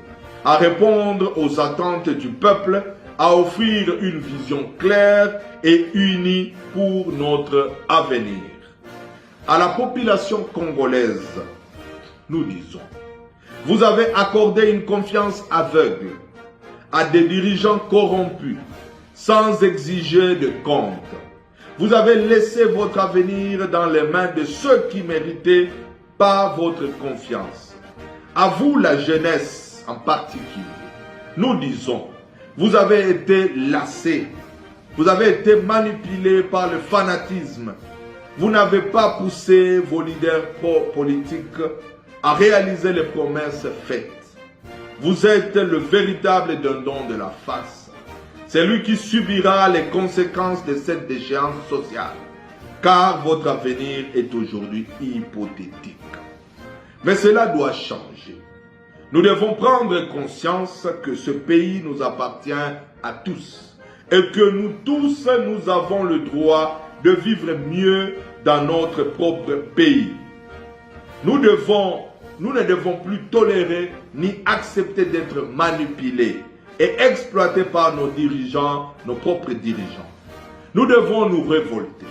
à répondre aux attentes du peuple, à offrir une vision claire et unie pour notre avenir. À la population congolaise, nous disons, vous avez accordé une confiance aveugle à des dirigeants corrompus, sans exiger de compte. Vous avez laissé votre avenir dans les mains de ceux qui méritaient pas votre confiance. À vous, la jeunesse en particulier, nous disons, vous avez été lassés, vous avez été manipulés par le fanatisme. Vous n'avez pas poussé vos leaders politiques à réaliser les promesses faites. Vous êtes le véritable dindon de la farce. C'est lui qui subira les conséquences de cette déchéance sociale, car votre avenir est aujourd'hui hypothétique. Mais cela doit changer. Nous devons prendre conscience que ce pays nous appartient à tous et que nous tous, nous avons le droit de vivre mieux dans notre propre pays. Nous ne devons plus tolérer ni accepter d'être manipulés et exploités par nos dirigeants, nos propres dirigeants. Nous devons nous révolter,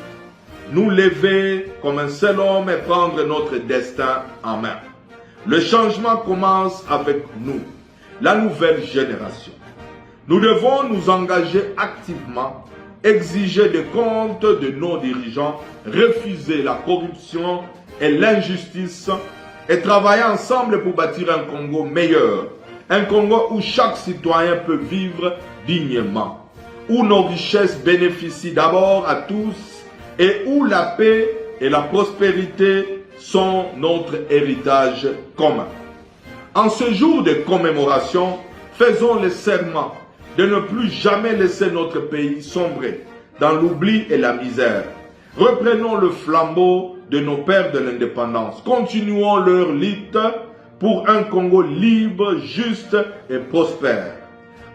nous lever comme un seul homme et prendre notre destin en main. Le changement commence avec nous, la nouvelle génération. Nous devons nous engager activement, exiger des comptes de nos dirigeants, refuser la corruption et l'injustice et travailler ensemble pour bâtir un Congo meilleur. Un Congo où chaque citoyen peut vivre dignement, où nos richesses bénéficient d'abord à tous et où la paix et la prospérité sont notre héritage commun. En ce jour de commémoration, faisons le serment de ne plus jamais laisser notre pays sombrer dans l'oubli et la misère. Reprenons le flambeau de nos pères de l'indépendance. Continuons leur lutte pour un Congo libre, juste et prospère.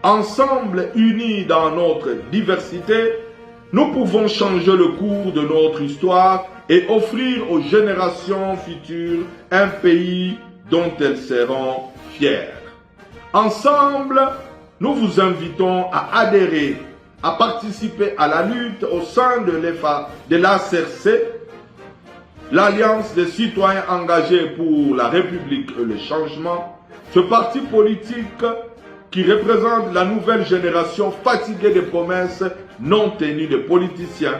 Ensemble, unis dans notre diversité, nous pouvons changer le cours de notre histoire et offrir aux générations futures un pays dont elles seront fières. Ensemble, nous vous invitons à adhérer a participé à la lutte au sein de l'ACRC, l'Alliance des citoyens engagés pour la République et le changement, ce parti politique qui représente la nouvelle génération fatiguée des promesses non tenues des politiciens,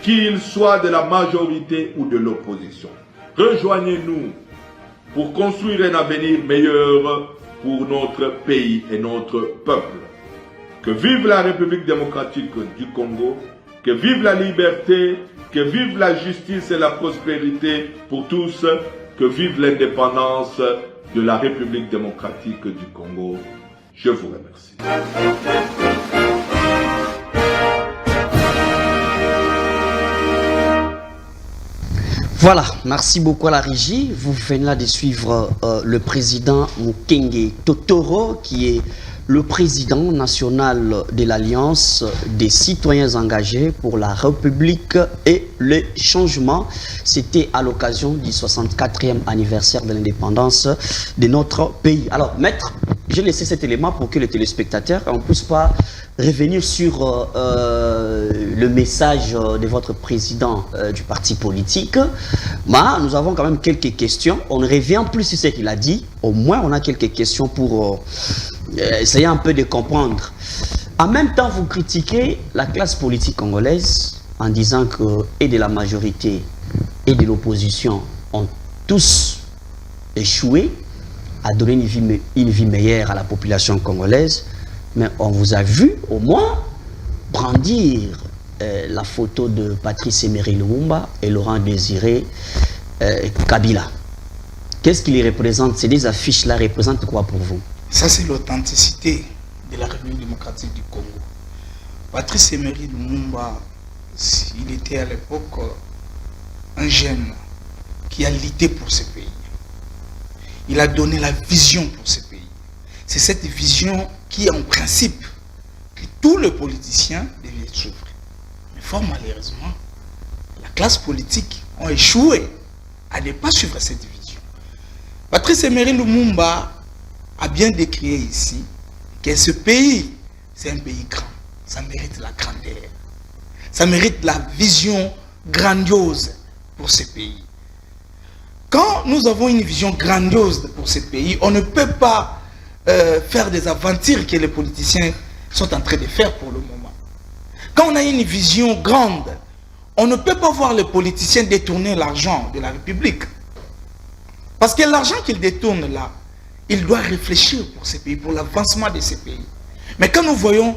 qu'ils soient de la majorité ou de l'opposition. Rejoignez-nous pour construire un avenir meilleur pour notre pays et notre peuple. Que vive la République démocratique du Congo, que vive la liberté, que vive la justice et la prospérité pour tous, que vive l'indépendance de la République démocratique du Congo. Je vous remercie. Voilà, merci beaucoup à la régie. Vous venez là de suivre le président Mukenge Totoro, qui est le président national de l'Alliance des citoyens engagés pour la République et le changement. C'était à l'occasion du 64e anniversaire de l'indépendance de notre pays. Alors, maître, j'ai laissé cet élément pour que les téléspectateurs ne puissent pas revenir sur le message de votre président du parti politique. Mais nous avons quand même quelques questions. On ne revient plus sur ce qu'il a dit. Au moins, on a quelques questions pour essayer un peu de comprendre. En même temps, vous critiquez la classe politique congolaise en disant que et de la majorité et de l'opposition ont tous échoué à donner une vie meilleure à la population congolaise. Mais on vous a vu au moins brandir la photo de Patrice Emery Lumumba et Laurent Désiré Kabila. Qu'est-ce qui les représente? Ces deux affiches-là représentent quoi pour vous? Ça, c'est l'authenticité de la République démocratique du Congo. Patrice Emery Lumumba, il était à l'époque un jeune qui a lutté pour ce pays. Il a donné la vision pour ce pays. C'est cette vision qui, en principe, que tous les politiciens devaient suivre. Mais fort malheureusement, la classe politique a échoué à ne pas suivre cette vision. Patrice Emery Lumumba a bien décrit ici que ce pays, c'est un pays grand. Ça mérite la grandeur. Ça mérite la vision grandiose pour ce pays. Quand nous avons une vision grandiose pour ce pays, on ne peut pas faire des aventures que les politiciens sont en train de faire pour le moment. Quand on a une vision grande, on ne peut pas voir les politiciens détourner l'argent de la République. Parce que l'argent qu'ils détournent là, il doit réfléchir pour ce pays, pour l'avancement de ce pays. Mais quand nous voyons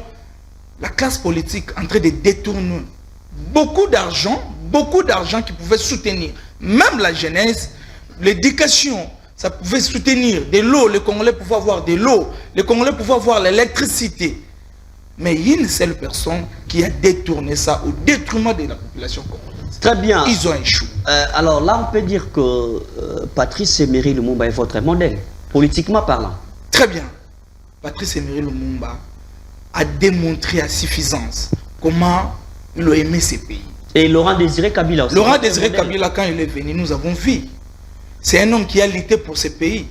la classe politique en train de détourner beaucoup d'argent qui pouvait soutenir même la jeunesse, l'éducation, ça pouvait soutenir de l'eau, les Congolais pouvaient avoir de l'eau, les Congolais pouvaient avoir l'électricité. Mais il y a une seule personne qui a détourné ça au détriment de la population congolaise. Très bien. Ils ont échoué. Alors là, on peut dire que Patrice Emery Lumumba est votre modèle, politiquement parlant. Très bien. Patrice Emery Lumumba a démontré à suffisance comment il a aimé ce pays. Et Laurent Désiré Kabila aussi. Laurent Désiré Kabila, quand il est venu, nous avons vu. C'est un homme qui a lutté pour ce pays.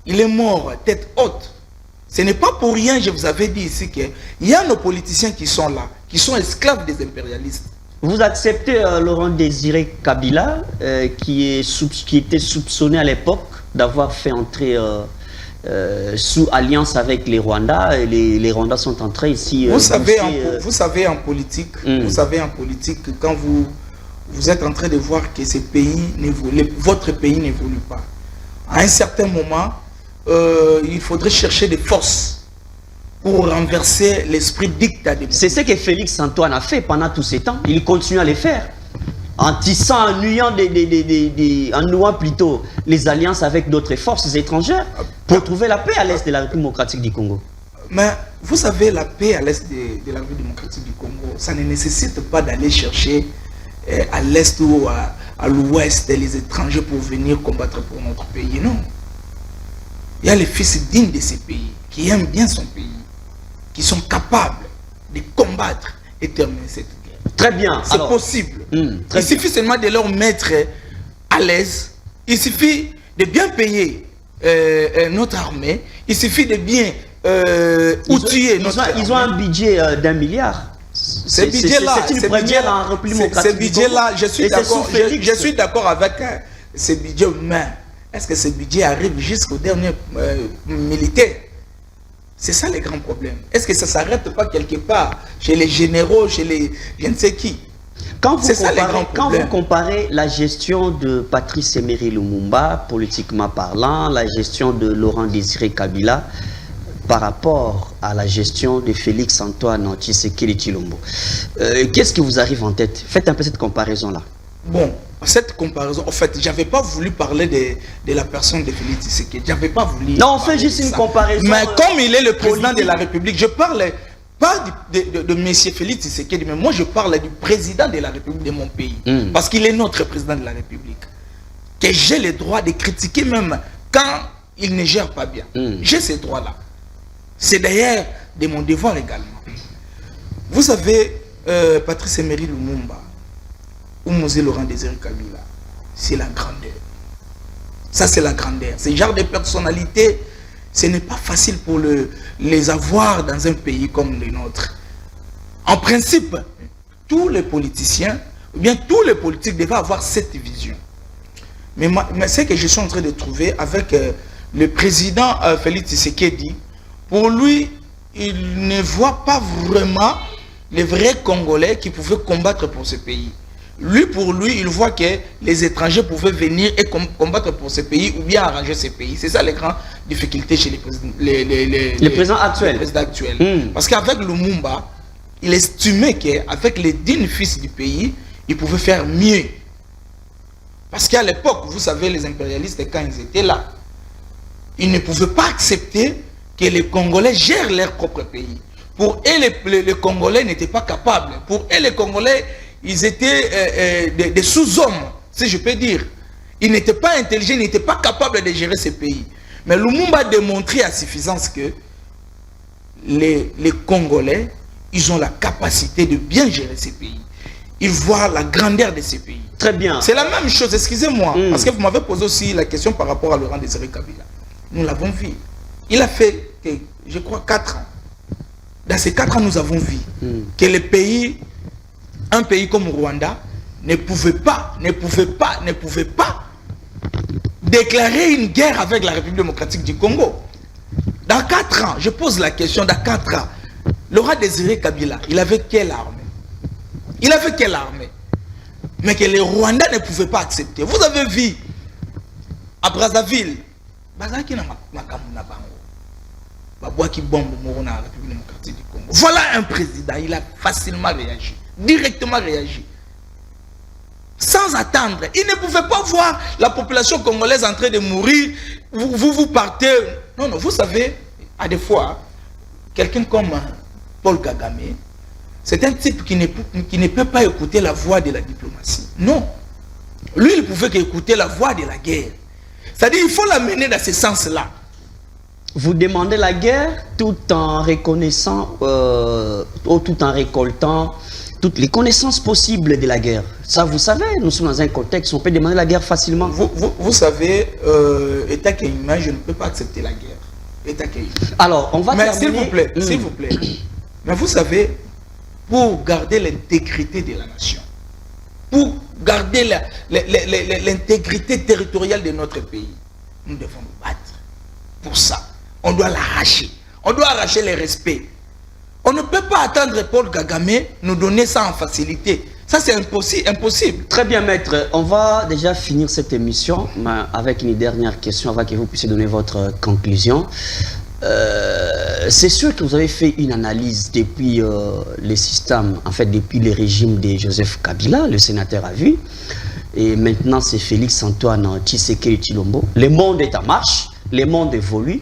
Il est mort tête haute. Ce n'est pas pour rien, je vous avais dit ici, qu'il y a nos politiciens qui sont là, qui sont esclaves des impérialistes. Vous acceptez Laurent Désiré Kabila, qui était soupçonné à l'époque d'avoir fait entrer sous alliance avec les Rwandais, et les Rwandais sont entrés ici. Vous savez en politique, quand vous êtes en train de voir que ce pays votre pays n'évolue pas. À un certain moment, il faudrait chercher des forces pour renverser l'esprit dictatorial. C'est ce que Félix Antoine a fait pendant tous ces temps. Il continue à le faire. En tissant, en nouant plutôt les alliances avec d'autres forces étrangères pour trouver la paix à l'est de la République démocratique du Congo. Mais vous savez, la paix à l'est de la République démocratique du Congo, ça ne nécessite pas d'aller chercher à l'est ou à l'ouest les étrangers pour venir combattre pour notre pays, non. Il y a les fils dignes de ces pays, qui aiment bien son pays, qui sont capables de combattre et terminer cette guerre. Très bien. C'est possible. Il suffit seulement de leur mettre à l'aise. Il suffit de bien payer notre armée. Il suffit de bien outiller ils ont un budget d'1 milliard. Ce budget-là, c'est une première en République démocratique. Ce budget-là, je suis d'accord avec ce budget, mais est-ce que ce budget arrive jusqu'au dernier militaire? C'est ça le grand problème. Est-ce que ça ne s'arrête pas quelque part chez les généraux, chez les je ne sais qui? Quand vous comparez la gestion de Patrice Emery Lumumba, politiquement parlant, la gestion de Laurent Désiré Kabila, par rapport à la gestion de Félix Antoine Tshisekedi Tshilombo, qu'est-ce qui vous arrive en tête? Faites un peu cette comparaison-là. Bon, cette comparaison, en fait, j'avais pas voulu parler de la personne de Félix Tshisekedi. J'avais pas voulu. Non, on fait juste une comparaison. Mais comme il est le président de la République, je parle pas de M. Félix Tshisekedi, mais moi je parle du président de la République de mon pays. Parce qu'il est notre président de la République. Que j'ai le droit de critiquer même quand il ne gère pas bien. J'ai ces droits-là. C'est d'ailleurs de mon devoir également. Vous savez, Patrice Emery Lumumba, ou Mosé Laurent Désiré Kabila, c'est la grandeur. Ça, c'est la grandeur. Ce genre de personnalité, ce n'est pas facile pour les avoir dans un pays comme le nôtre. En principe, tous les politiciens, ou bien tous les politiques devaient avoir cette vision. Mais ce que je suis en train de trouver avec le président Félix Tshisekedi, pour lui, il ne voit pas vraiment les vrais Congolais qui pouvaient combattre pour ce pays. Pour lui, il voit que les étrangers pouvaient venir et combattre pour ce pays ou bien arranger ce pays. C'est ça les grandes difficultés chez les présidents actuels. Parce qu'avec Lumumba, il estimait qu'avec les dignes fils du pays, il pouvait faire mieux. Parce qu'à l'époque, vous savez, les impérialistes, quand ils étaient là, ils ne pouvaient pas accepter que les Congolais gèrent leur propre pays. Pour eux, les Congolais n'étaient pas capables. Pour eux, les Congolais, ils étaient des sous-hommes, si je peux dire. Ils n'étaient pas intelligents, ils n'étaient pas capables de gérer ce pays. Mais Lumumba a démontré à suffisance que les Congolais, ils ont la capacité de bien gérer ces pays. Ils voient la grandeur de ces pays. Très bien. C'est la même chose, excusez-moi, parce que vous m'avez posé aussi la question par rapport à Laurent Désiré Kabila. Nous l'avons vu. Il a fait, je crois, 4 ans. Dans ces 4 ans, nous avons vu que le pays, un pays comme Rwanda, ne pouvait pas déclarer une guerre avec la République démocratique du Congo. Dans 4 ans, je pose la question, dans 4 ans, Laurent Désiré Kabila, il avait quelle armée? Il avait quelle armée? Mais que les Rwandais ne pouvaient pas accepter. Vous avez vu, à Brazzaville, voilà un président, il a facilement réagi, directement réagi, sans attendre. Il ne pouvait pas voir la population congolaise en train de mourir. Vous partez. Non, non, vous savez, à des fois, quelqu'un comme Paul Kagame, c'est un type qui ne peut pas écouter la voix de la diplomatie. Non. Lui, il pouvait qu'écouter la voix de la guerre. C'est-à-dire qu'il faut l'amener dans ce sens-là. Vous demandez la guerre tout en reconnaissant, ou tout en récoltant toutes les connaissances possibles de la guerre. Ça, vous savez, nous sommes dans un contexte où on peut demander la guerre facilement. Vous savez, État qu'humain, je ne peux pas accepter la guerre. État qu'humain. Alors, on va terminer. S'il vous plaît. Mais vous savez, pour garder l'intégrité de la nation, pour garder l'intégrité territoriale de notre pays, nous devons nous battre. Pour ça, on doit l'arracher. On doit arracher les respects. On ne peut pas attendre Paul Kagame nous donner ça en facilité. Ça, c'est impossible. Très bien, maître. On va déjà finir cette émission avec une dernière question avant que vous puissiez donner votre conclusion. C'est sûr que vous avez fait une analyse depuis le système, en fait, depuis le régime de Joseph Kabila, le sénateur a vu. Et maintenant, c'est Félix Antoine Tshisekedi Tshilombo. Le monde est en marche, le monde évolue.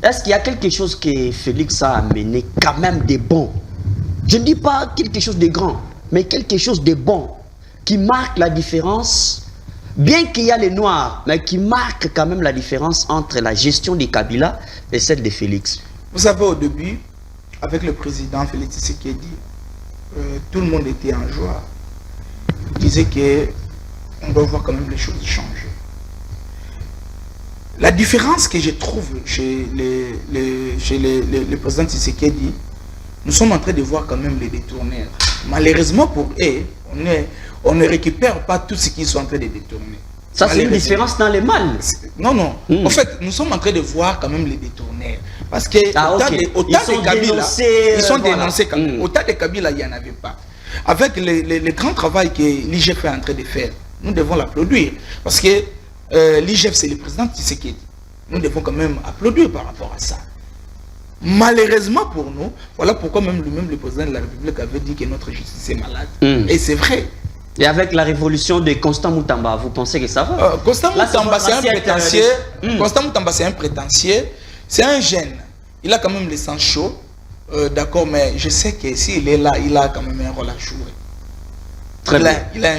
Est-ce qu'il y a quelque chose que Félix a amené quand même de bon? Je ne dis pas quelque chose de grand, mais quelque chose de bon, qui marque la différence, bien qu'il y a les Noirs, mais qui marque quand même la différence entre la gestion de Kabila et celle de Félix. Vous savez, au début, avec le président Félix Tshisekedi, tout le monde était en joie. Il disait qu'on doit voir quand même les choses changer. La différence que je trouve chez le président Tshisekedi, nous sommes en train de voir quand même les détourneurs. Malheureusement pour eux, on ne récupère pas tout ce qu'ils sont en train de détourner. Ça, c'est une différence dans les mal. Non, non. En fait, nous sommes en train de voir quand même les détourneurs. Parce que au temps de Kabila, ils sont dénoncés quand même. Au temps de Kabila, il n'y en avait pas. Avec le grand travail que l'IGF est en train de faire, nous devons l'applaudir. Parce que l'IGF, c'est le président Tshisekedi. Nous devons quand même applaudir par rapport à ça. Malheureusement pour nous, voilà pourquoi même le président de la République avait dit que notre justice est malade. Et c'est vrai. Et avec la révolution de Constant Moutamba, vous pensez que ça va? Constant Moutamba, c'est un prétentieux. Constant Moutamba, c'est un prétentieux. C'est un jeune. Il a quand même le sang chaud. D'accord, mais je sais que s'il est là, il a quand même un rôle à jouer. Très bien. Il a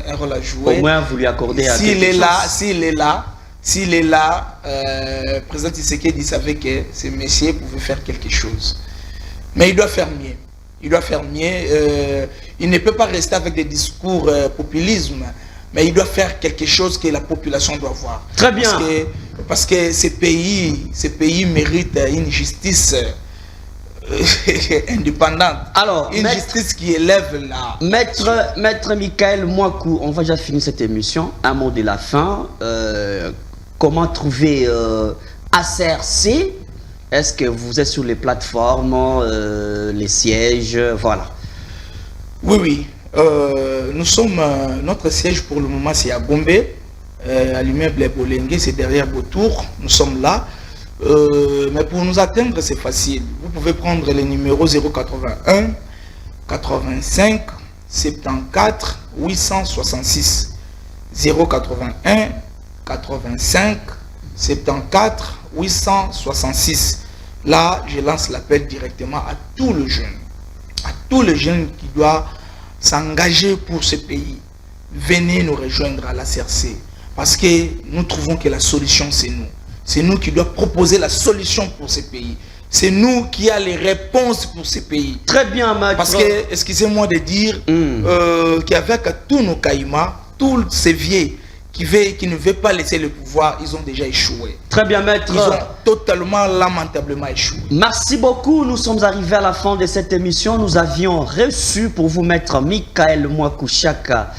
un rôle à jouer. Au moins, vous lui accordez à s'il est là, président Tshisekedi savait que ce monsieur pouvait faire quelque chose. Mais il doit faire mieux. Il doit faire mieux. Il ne peut pas rester avec des discours populisme, mais il doit faire quelque chose que la population doit voir. Très bien. Parce que ces pays méritent une justice indépendante. Alors, une justice qui élève la... Maître Michael Mwakou, on va déjà finir cette émission. Un mot de la fin. Comment trouver ACRC? Est-ce que vous êtes sur les plateformes, les sièges, voilà? Oui, oui. Nous sommes, notre siège pour le moment c'est à Gombe, à l'immeuble Bolengue, c'est derrière Beautour. Nous sommes là. Mais pour nous atteindre, c'est facile. Vous pouvez prendre les numéros 081 85 74 866. 081 85 74 866. Là, je lance l'appel directement à tous les jeunes qui doivent s'engager pour ce pays. Venez nous rejoindre à la CRC parce que nous trouvons que la solution c'est nous. C'est nous qui devons proposer la solution pour ce pays. C'est nous qui avons les réponses pour ce pays. Très bien, maître. Parce que, excusez-moi de dire, qu'avec tous nos caïmas, tous ces vieux qui ne veulent pas laisser le pouvoir, ils ont déjà échoué. Très bien, maître. Ils ont totalement, lamentablement échoué. Merci beaucoup. Nous sommes arrivés à la fin de cette émission. Nous avions reçu pour vous maître Michael Mwakou Chaka,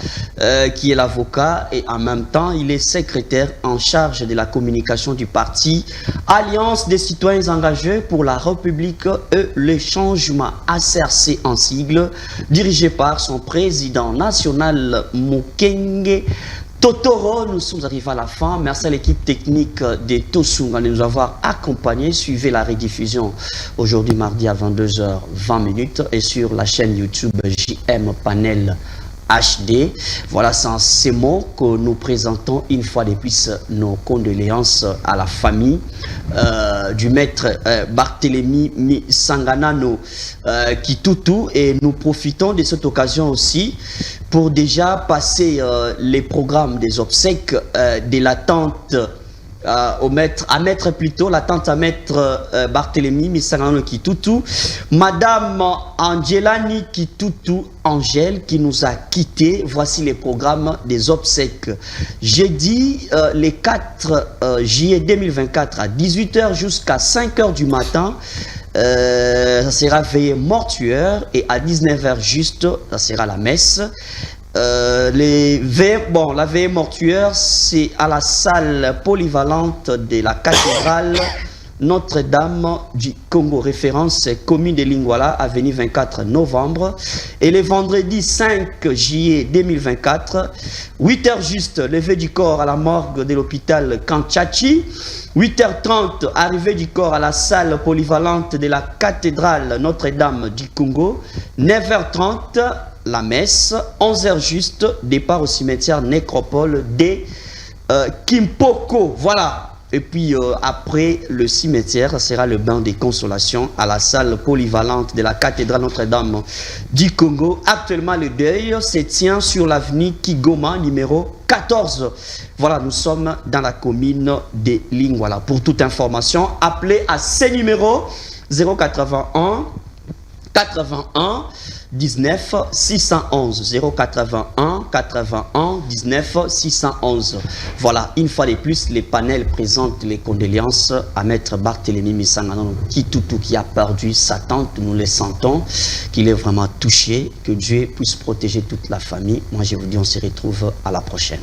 qui est l'avocat et en même temps, il est secrétaire en charge de la communication du parti Alliance des citoyens engagés pour la République et le changement, ACRC en sigle, dirigé par son président national Mukenge Totoro. Nous sommes arrivés à la fin. Merci à l'équipe technique de Tosunga de nous avoir accompagnés. Suivez la rediffusion aujourd'hui mardi à 22h20 et sur la chaîne YouTube JM Panel HD. Voilà, c'est en ces mots que nous présentons une fois de plus nos condoléances à la famille du maître Barthélemy Sanganano Kitutu, et nous profitons de cette occasion aussi pour déjà passer les programmes des obsèques de l'attente à maître Barthélemy Misangano Kitutu, Madame Angelani Kitutu Angèle qui nous a quittés. Voici les programmes des obsèques. Jeudi, les 4 juillet 2024 à 18h jusqu'à 5h du matin. Ça sera veillée mortuaire et à 19h juste, ça sera la messe. La veillée mortuaire, c'est à la salle polyvalente de la cathédrale Notre-Dame du Congo, référence commune de Lingwala, avenue 24 novembre. Et le vendredi 5 juillet 2024, 8h juste, levée du corps à la morgue de l'hôpital Kanchachi. 8h30, arrivée du corps à la salle polyvalente de la cathédrale Notre-Dame du Congo. 9h30, la messe. 11h juste, départ au cimetière nécropole de Kimpoko. Voilà. Et puis après le cimetière, ça sera le bain des consolations à la salle polyvalente de la cathédrale Notre-Dame du Congo. Actuellement, le deuil se tient sur l'avenue Kigoma, numéro 14. Voilà, nous sommes dans la commune de Lingwala. Pour toute information, appelez à ces numéros 081 81 19 611 081 81 19 611. Voilà, une fois de plus, les panels présentent les condoléances à Maître Barthélémy Misangano Kitutu qui a perdu sa tante. Nous le sentons, qu'il est vraiment touché. Que Dieu puisse protéger toute la famille. Moi, je vous dis, on se retrouve à la prochaine.